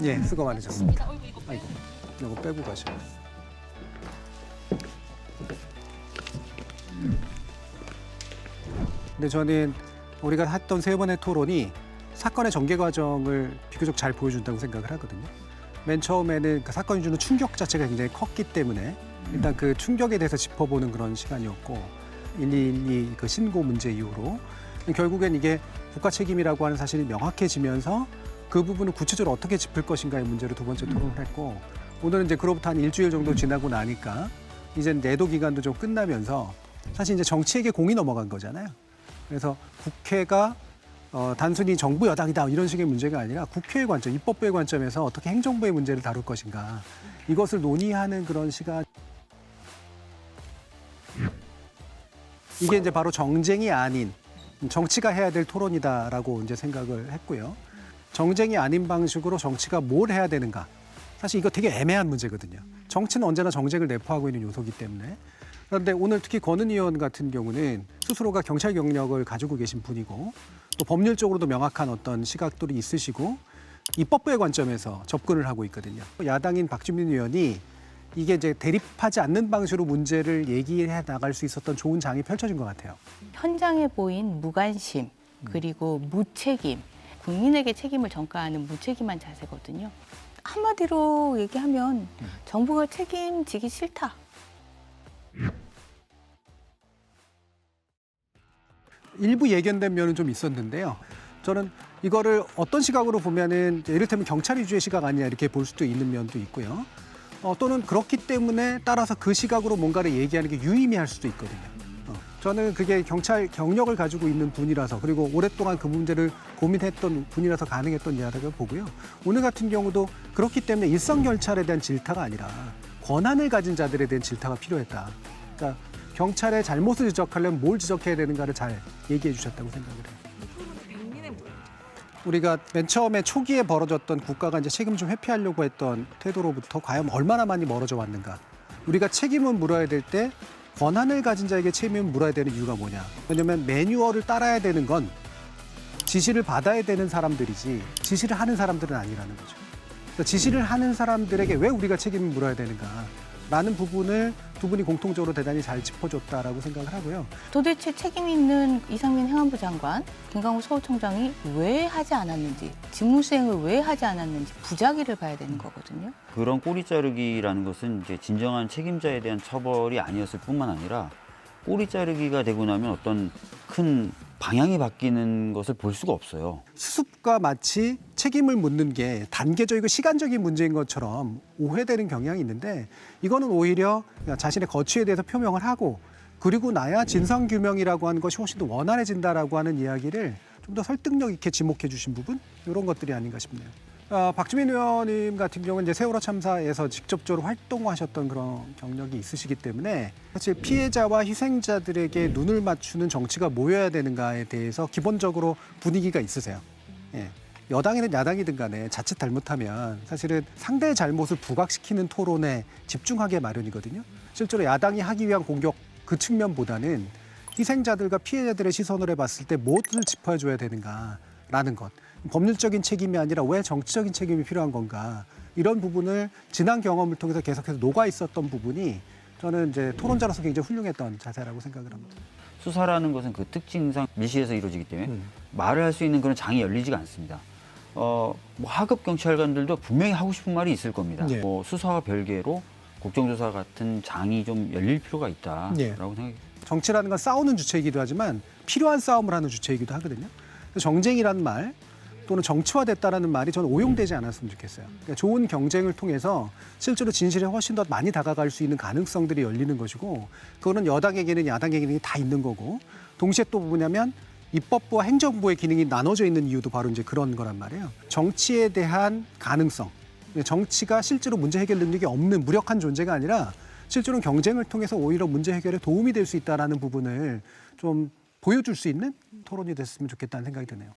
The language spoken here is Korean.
예, 수고 많으셨습니다. 아이고, 이거 빼고 가셔. 근데 저는 우리가 했던 세 번의 토론이 사건의 전개 과정을 비교적 잘 보여준다고 생각을 하거든요. 맨 처음에는 그 사건이 주는 충격 자체가 굉장히 컸기 때문에 일단 그 충격에 대해서 짚어보는 그런 시간이었고 112 그 신고 문제 이후로 결국엔 이게 국가 책임이라고 하는 사실이 명확해지면서 그 부분을 구체적으로 어떻게 짚을 것인가의 문제로 두 번째 토론을 했고 오늘은 이제 그로부터 한 일주일 정도 지나고 나니까 이제 내도 기간도 좀 끝나면서 사실 이제 정치에게 공이 넘어간 거잖아요. 그래서 국회가 단순히 정부 여당이다 이런 식의 문제가 아니라 국회의 관점, 입법부의 관점에서 어떻게 행정부의 문제를 다룰 것인가 이것을 논의하는 그런 시간. 이게 이제 바로 정쟁이 아닌 정치가 해야 될 토론이다라고 이제 생각을 했고요. 정쟁이 아닌 방식으로 정치가 뭘 해야 되는가. 사실 이거 되게 애매한 문제거든요. 정치는 언제나 정쟁을 내포하고 있는 요소이기 때문에. 그런데 오늘 특히 권은 의원 같은 경우는 스스로가 경찰 경력을 가지고 계신 분이고 또 법률적으로도 명확한 어떤 시각들이 있으시고 입법부의 관점에서 접근을 하고 있거든요. 야당인 박주민 의원이 이게 이제 대립하지 않는 방식으로 문제를 얘기해 나갈 수 있었던 좋은 장이 펼쳐진 것 같아요. 현장에 보인 무관심 그리고 무책임, 국민에게 책임을 전가하는 무책임한 자세거든요. 한마디로 얘기하면 정부가 책임지기 싫다. 일부 예견된 면은 좀 있었는데요. 저는 이거를 어떤 시각으로 보면은 이를테면 경찰 위주의 시각 아니냐 이렇게 볼 수도 있는 면도 있고요. 또는 그렇기 때문에 따라서 그 시각으로 뭔가를 얘기하는 게 유의미할 수도 있거든요. 저는 그게 경찰 경력을 가지고 있는 분이라서 그리고 오랫동안 그 문제를 고민했던 분이라서 가능했던 이야기를 보고요. 오늘 같은 경우도 그렇기 때문에 일선 경찰에 대한 질타가 아니라 권한을 가진 자들에 대한 질타가 필요했다. 그러니까 경찰의 잘못을 지적하려면 뭘 지적해야 되는가를 잘 얘기해 주셨다고 생각을 해요. 우리가 맨 처음에 초기에 벌어졌던 국가가 이제 책임 좀 회피하려고 했던 태도로부터 과연 얼마나 많이 멀어져 왔는가. 우리가 책임을 물어야 될 때 권한을 가진 자에게 책임을 물어야 되는 이유가 뭐냐. 왜냐하면 매뉴얼을 따라야 되는 건 지시를 받아야 되는 사람들이지 지시를 하는 사람들은 아니라는 거죠. 그러니까 지시를 하는 사람들에게 왜 우리가 책임을 물어야 되는가. 라는 부분을 두 분이 공통적으로 대단히 잘 짚어줬다라고 생각을 하고요. 도대체 책임 있는 이상민 행안부 장관, 김광호 서울청장이 왜 하지 않았는지, 직무 수행을 왜 하지 않았는지 부작위를 봐야 되는 거거든요. 그런 꼬리 자르기라는 것은 이제 진정한 책임자에 대한 처벌이 아니었을 뿐만 아니라 꼬리 자르기가 되고 나면 어떤 큰 방향이 바뀌는 것을 볼 수가 없어요. 수습과 마치 책임을 묻는 게 단계적이고 시간적인 문제인 것처럼 오해되는 경향이 있는데 이거는 오히려 자신의 거취에 대해서 표명을 하고 그리고 나야 진상규명이라고 하는 것이 훨씬 더 원활해진다라고 하는 이야기를 좀 더 설득력 있게 지목해 주신 부분 이런 것들이 아닌가 싶네요. 박주민 의원님 같은 경우는 이제 세월호 참사에서 직접적으로 활동하셨던 그런 경력이 있으시기 때문에 사실 피해자와 희생자들에게 눈을 맞추는 정치가 뭐여야 되는가에 대해서 기본적으로 분위기가 있으세요. 예. 여당이든 야당이든 간에 자칫 잘못하면 사실은 상대의 잘못을 부각시키는 토론에 집중하게 마련이거든요. 실제로 야당이 하기 위한 공격 그 측면보다는 희생자들과 피해자들의 시선으로 해봤을 때 무엇을 짚어줘야 되는가라는 것. 법률적인 책임이 아니라 왜 정치적인 책임이 필요한 건가. 이런 부분을 지난 경험을 통해서 계속해서 녹아 있었던 부분이 저는 이제 토론자로서 굉장히 훌륭했던 자세라고 생각을 합니다. 수사라는 것은 그 특징상 밀실에서 이루어지기 때문에 말을 할 수 있는 그런 장이 열리지가 않습니다. 뭐 하급 경찰관들도 분명히 하고 싶은 말이 있을 겁니다. 네. 뭐 수사와 별개로 국정조사 같은 장이 좀 열릴 필요가 있다라고 네. 생각합니다. 정치라는 건 싸우는 주체이기도 하지만 필요한 싸움을 하는 주체이기도 하거든요. 정쟁이라는 말 또는 정치화됐다라는 말이 저는 오용되지 않았으면 좋겠어요. 그러니까 좋은 경쟁을 통해서 실제로 진실에 훨씬 더 많이 다가갈 수 있는 가능성들이 열리는 것이고 그거는 여당에게는 야당에게는 다 있는 거고 동시에 또 뭐냐면 입법부와 행정부의 기능이 나눠져 있는 이유도 바로 이제 그런 거란 말이에요. 정치에 대한 가능성. 정치가 실제로 문제 해결 능력이 없는 무력한 존재가 아니라 실제로는 경쟁을 통해서 오히려 문제 해결에 도움이 될 수 있다는 부분을 좀 보여줄 수 있는 토론이 됐으면 좋겠다는 생각이 드네요.